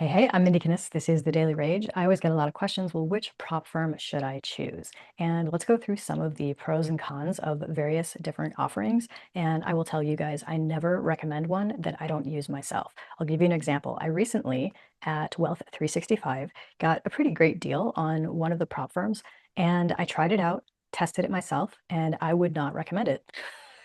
Hey, I'm Mindy Kinnis. This is the Daily Rage. I always get a lot of questions. Well, which prop firm should I choose? And let's go through some of the pros and cons of various different offerings. And I will tell you guys, I never recommend one that I don't use myself. I'll give you an example. I recently at Wealth 365 got a pretty great deal on one of the prop firms, and I tried it out, tested it myself, and I would not recommend it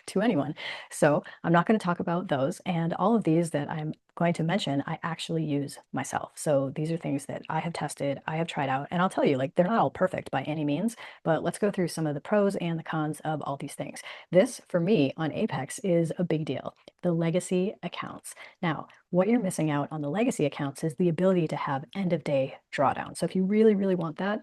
to anyone. So I'm not going to talk about those. And all of these that I'm going to mention, I actually use myself. So these are things that I have tested, I have tried out, and I'll tell you, like, they're not all perfect by any means, but let's go through some of the pros and the cons of all these things. This, for me, on Apex is a big deal. The legacy accounts. Now, what you're missing out on the legacy accounts is the ability to have end of day drawdown. So if you really, really want that,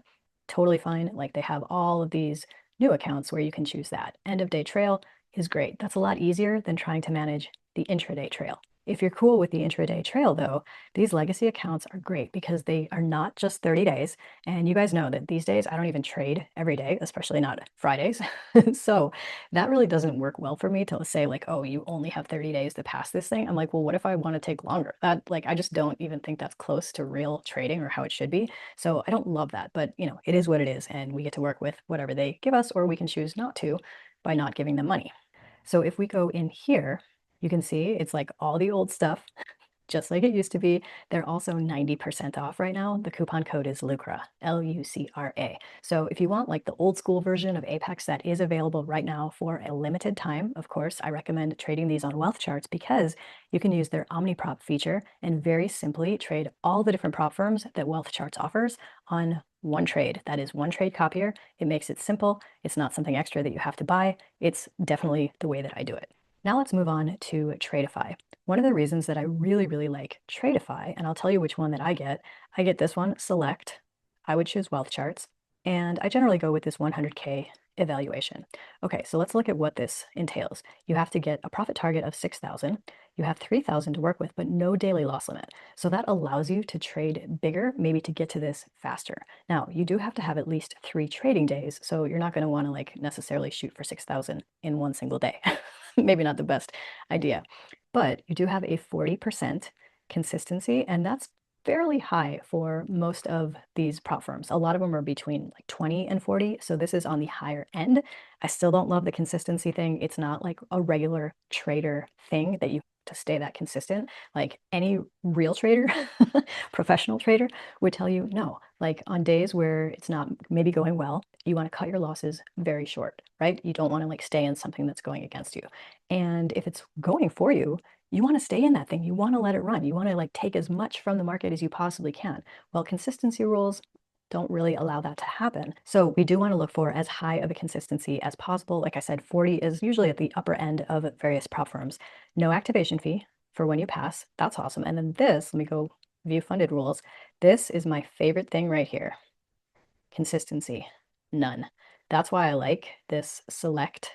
totally fine. Like they have all of these new accounts where you can choose that. End of day trail is great. That's a lot easier than trying to manage the intraday trail. If you're cool with the intraday trail, though, these legacy accounts are great because they are not just 30 days. And you guys know that these days I don't even trade every day, especially not Fridays. So that really doesn't work well for me to say, like, oh, you only have 30 days to pass this thing. I'm like, well, what if I want to take longer? That, like, I just don't even think that's close to real trading or how it should be. So I don't love that. But, it is what it is. And we get to work with whatever they give us, or we can choose not to by not giving them money. So if we go in here, you can see it's like all the old stuff, just like it used to be. They're also 90% off right now. The coupon code is LUCRA, Lucra. So if you want like the old school version of Apex that is available right now for a limited time, of course, I recommend trading these on wealth charts because you can use their OmniProp feature and very simply trade all the different prop firms that wealth charts offers on one trade. That is one trade copier. It makes it simple. It's not something extra that you have to buy. It's definitely the way that I do it. Now let's move on to Tradeify. One of the reasons that I really, really like Tradeify, and I'll tell you which one that I get this one, Select. I would choose Wealth Charts, and I generally go with this 100K evaluation. Okay, so let's look at what this entails. You have to get a profit target of 6,000. You have 3,000 to work with, but no daily loss limit. So that allows you to trade bigger, maybe to get to this faster. Now, you do have to have at least 3 trading days, so you're not going to want to like necessarily shoot for 6,000 in one single day. Maybe not the best idea. But you do have a 40% consistency, and that's fairly high for most of these prop firms. A lot of them are between like 20 and 40, so this is on the higher end. I still don't love the consistency thing. It's not like a regular trader thing that you to stay that consistent. Like any real trader, professional trader would tell you no. Like on days where it's not maybe going well, you want to cut your losses very short, right? You don't want to like stay in something that's going against you. And if it's going for you, you want to stay in that thing. You want to let it run. You want to like take as much from the market as you possibly can. Well, consistency rules don't really allow that to happen. So we do want to look for as high of a consistency as possible. Like I said, 40 is usually at the upper end of various prop firms. No activation fee for when you pass. That's awesome. And then this, let me go view funded rules. This is my favorite thing right here. Consistency, none. That's why I like this select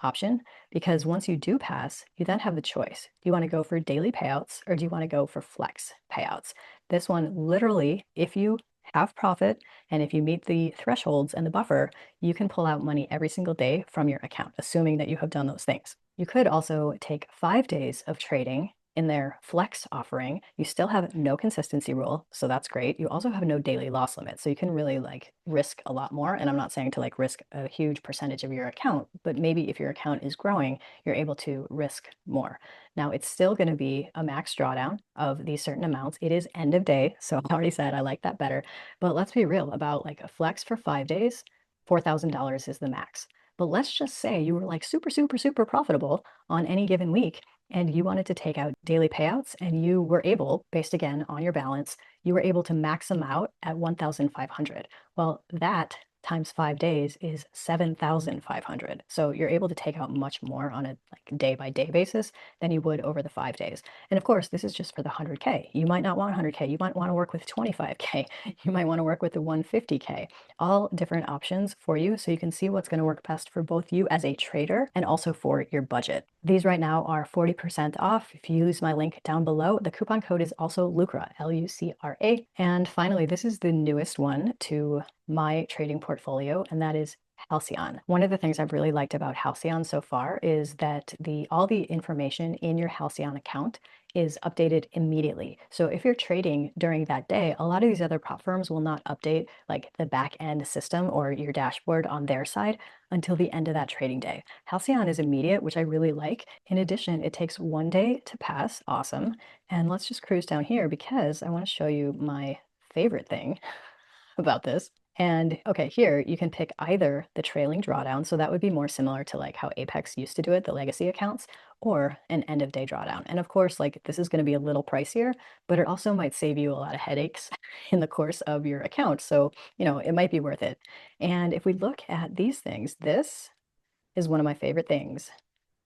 option, because once you do pass, you then have the choice. Do you want to go for daily payouts or do you want to go for flex payouts? This one, literally, if you have profit and if you meet the thresholds and the buffer, you can pull out money every single day from your account, assuming that you have done those things. You could also take 5 days of trading in their flex offering. You still have no consistency rule, so that's great. You also have no daily loss limit, so you can really like risk a lot more. And I'm not saying to like risk a huge percentage of your account, but maybe if your account is growing, you're able to risk more. Now it's still going to be a max drawdown of these certain amounts. It is end of day, so I already said I like that better. But let's be real about like a flex for 5 days, $4,000 is the max. But let's just say you were like super, super, super profitable on any given week and you wanted to take out daily payouts and you were able, based again on your balance, you were able to max them out at 1,500. Well, that times 5 days is 7,500. So you're able to take out much more on a like day by day basis than you would over the 5 days. And of course, this is just for the 100K. You might not want 100K. You might want to work with 25K. You might want to work with the 150K. All different options for you so you can see what's going to work best for both you as a trader and also for your budget. These right now are 40% off. If you use my link down below, the coupon code is also LUCRA, Lucra. And finally, this is the newest one to my trading portfolio, and that is Halcyon. One of the things I've really liked about Halcyon so far is that all the information in your Halcyon account is updated immediately. So if you're trading during that day, a lot of these other prop firms will not update like the back end system or your dashboard on their side until the end of that trading day. Halcyon is immediate, which I really like. In addition, it takes 1 day to pass. Awesome. And let's just cruise down here because I want to show you my favorite thing about this. And okay, here you can pick either the trailing drawdown, so that would be more similar to like how Apex used to do it, the legacy accounts, or an end of day drawdown. And of course, like this is going to be a little pricier, but it also might save you a lot of headaches in the course of your account. So, it might be worth it. And if we look at these things, this is one of my favorite things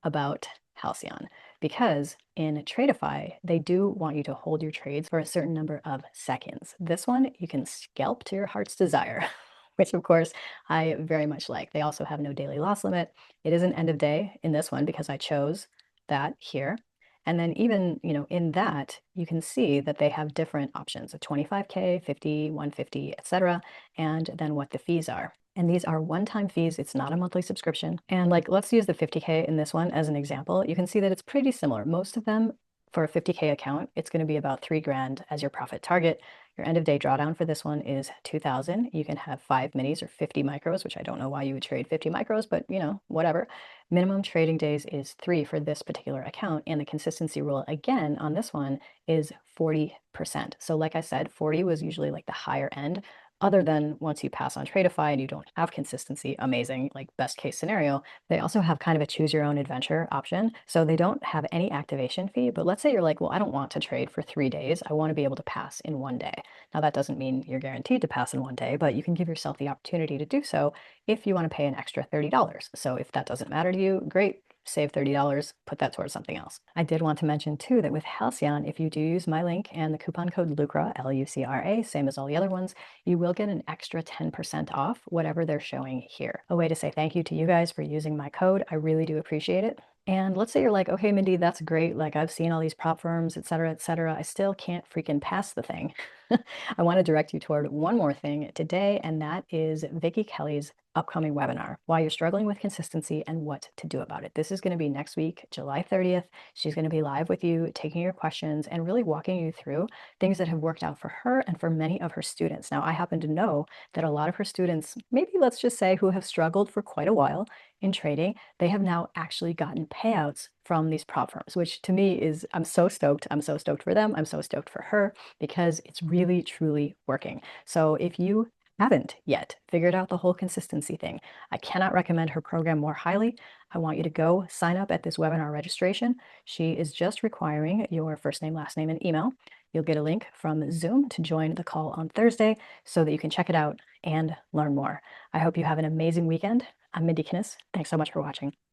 about Halcyon because in Tradeify, they do want you to hold your trades for a certain number of seconds. This one, you can scalp to your heart's desire, which of course I very much like. They also have no daily loss limit. It is an end of day in this one because I chose that here. And then even, in that, you can see that they have different options of 25K, 50, 150, etc., and then what the fees are. And these are one-time fees. It's not a monthly subscription. And like, let's use the 50K in this one as an example. You can see that it's pretty similar. Most of them for a 50K account, it's going to be about 3 grand as your profit target. Your end of day drawdown for this one is 2,000. You can have 5 minis or 50 micros, which I don't know why you would trade 50 micros, but whatever. Minimum trading days is 3 for this particular account. And the consistency rule again on this one is 40%. So like I said, 40 was usually like the higher end. Other than once you pass on Tradeify and you don't have consistency, amazing, like best case scenario. They also have kind of a choose your own adventure option. So they don't have any activation fee, but let's say you're like, well, I don't want to trade for 3 days. I want to be able to pass in 1 day. Now that doesn't mean you're guaranteed to pass in 1 day, but you can give yourself the opportunity to do so if you want to pay an extra $30. So if that doesn't matter to you, great. Save $30, put that towards something else. I did want to mention too that with Halcyon, if you do use my link and the coupon code LUCRA, Lucra, same as all the other ones, you will get an extra 10% off whatever they're showing here. A way to say thank you to you guys for using my code. I really do appreciate it. And let's say you're like, okay, Mindy, that's great. Like I've seen all these prop firms, et cetera, et cetera. I still can't freaking pass the thing. I want to direct you toward one more thing today, and that is Vicky Kelly's upcoming webinar, Why You're Struggling with Consistency and What to Do About It. This is going to be next week, July 30th. She's going to be live with you, taking your questions and really walking you through things that have worked out for her and for many of her students. Now, I happen to know that a lot of her students, maybe let's just say who have struggled for quite a while in trading, they have now actually gotten payouts from these prop firms, which to me is, I'm so stoked. I'm so stoked for them. I'm so stoked for her because it's really, truly working. So if you haven't yet figured out the whole consistency thing, I cannot recommend her program more highly. I want you to go sign up at this webinar registration. She is just requiring your first name, last name, and email. You'll get a link from Zoom to join the call on Thursday so that you can check it out and learn more. I hope you have an amazing weekend. I'm Mindy Kinnis. Thanks so much for watching.